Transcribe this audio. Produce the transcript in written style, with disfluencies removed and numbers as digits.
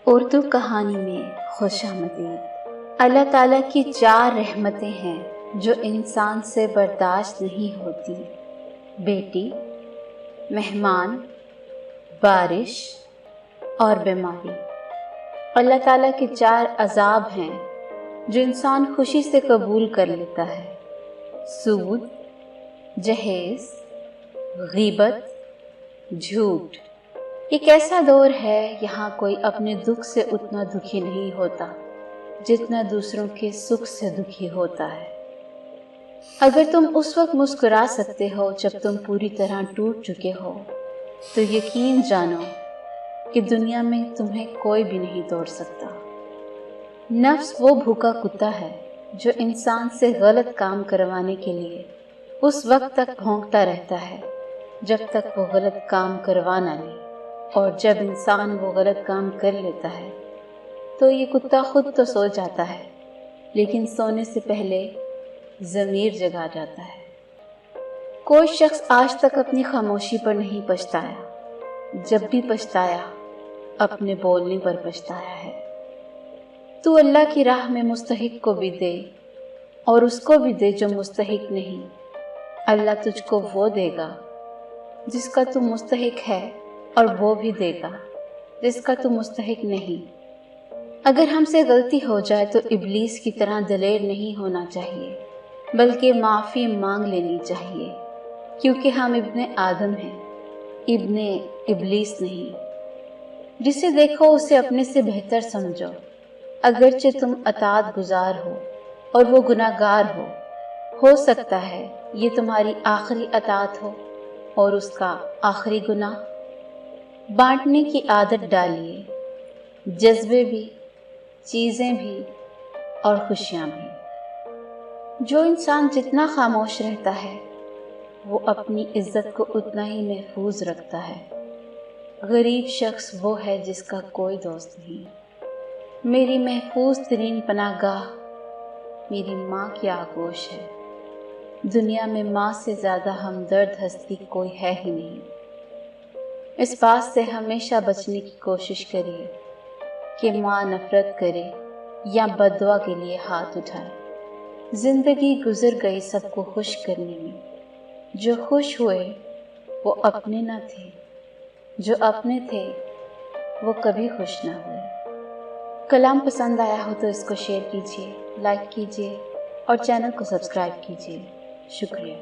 اردو کہانی میں خوش آمدید۔ اللہ تعالیٰ کی 4 رحمتیں ہیں جو انسان سے برداشت نہیں ہوتی: بیٹی، مہمان، بارش اور بیماری۔ اللہ تعالیٰ کے 4 عذاب ہیں جو انسان خوشی سے قبول کر لیتا ہے: سود، جہیز، غیبت، جھوٹ۔ ایک ایسا دور ہے یہاں کوئی اپنے دکھ سے اتنا دکھی نہیں ہوتا جتنا دوسروں کے سکھ سے دکھی ہوتا ہے۔ اگر تم اس وقت مسکرا سکتے ہو جب تم پوری طرح ٹوٹ چکے ہو تو یقین جانو کہ دنیا میں تمہیں کوئی بھی نہیں توڑ سکتا۔ نفس وہ بھوکا کتا ہے جو انسان سے غلط کام کروانے کے لیے اس وقت تک بھونکتا رہتا ہے جب تک وہ غلط کام کروا نہ لے، اور جب انسان وہ غلط کام کر لیتا ہے تو یہ کتا خود تو سو جاتا ہے لیکن سونے سے پہلے ضمیر جگا جاتا ہے۔ کوئی شخص آج تک اپنی خاموشی پر نہیں پچھتایا، جب بھی پچھتایا اپنے بولنے پر پچھتایا ہے۔ تو اللہ کی راہ میں مستحق کو بھی دے اور اس کو بھی دے جو مستحق نہیں۔ اللہ تجھ کو وہ دے گا جس کا تو مستحق ہے، اور وہ بھی دے گا جس کا تو مستحق نہیں۔ اگر ہم سے غلطی ہو جائے تو ابلیس کی طرح دلیر نہیں ہونا چاہیے، بلکہ معافی مانگ لینی چاہیے، کیونکہ ہم ابن آدم ہیں، ابن ابلیس نہیں۔ جسے دیکھو اسے اپنے سے بہتر سمجھو، اگرچہ تم اطاعت گزار ہو اور وہ گناہ گار ہو سکتا ہے یہ تمہاری آخری اطاعت ہو اور اس کا آخری گناہ۔ بانٹنے کی عادت ڈالیے، جذبے بھی، چیزیں بھی اور خوشیاں بھی۔ جو انسان جتنا خاموش رہتا ہے وہ اپنی عزت کو اتنا ہی محفوظ رکھتا ہے۔ غریب شخص وہ ہے جس کا کوئی دوست نہیں۔ میری محفوظ ترین پناہ گاہ میری ماں کی آغوش ہے۔ دنیا میں ماں سے زیادہ ہمدرد ہستی کوئی ہے ہی نہیں۔ اس بات سے ہمیشہ بچنے کی کوشش کریے کہ ماں نفرت کرے یا بد دعا کے لیے ہاتھ اٹھائے۔ زندگی گزر گئی سب کو خوش کرنے میں، جو خوش ہوئے وہ اپنے نہ تھے، جو اپنے تھے وہ کبھی خوش نہ ہوئے۔ کلام پسند آیا ہو تو اس کو شیئر کیجیے، لائک کیجیے اور چینل کو سبسکرائب کیجیے۔ شکریہ۔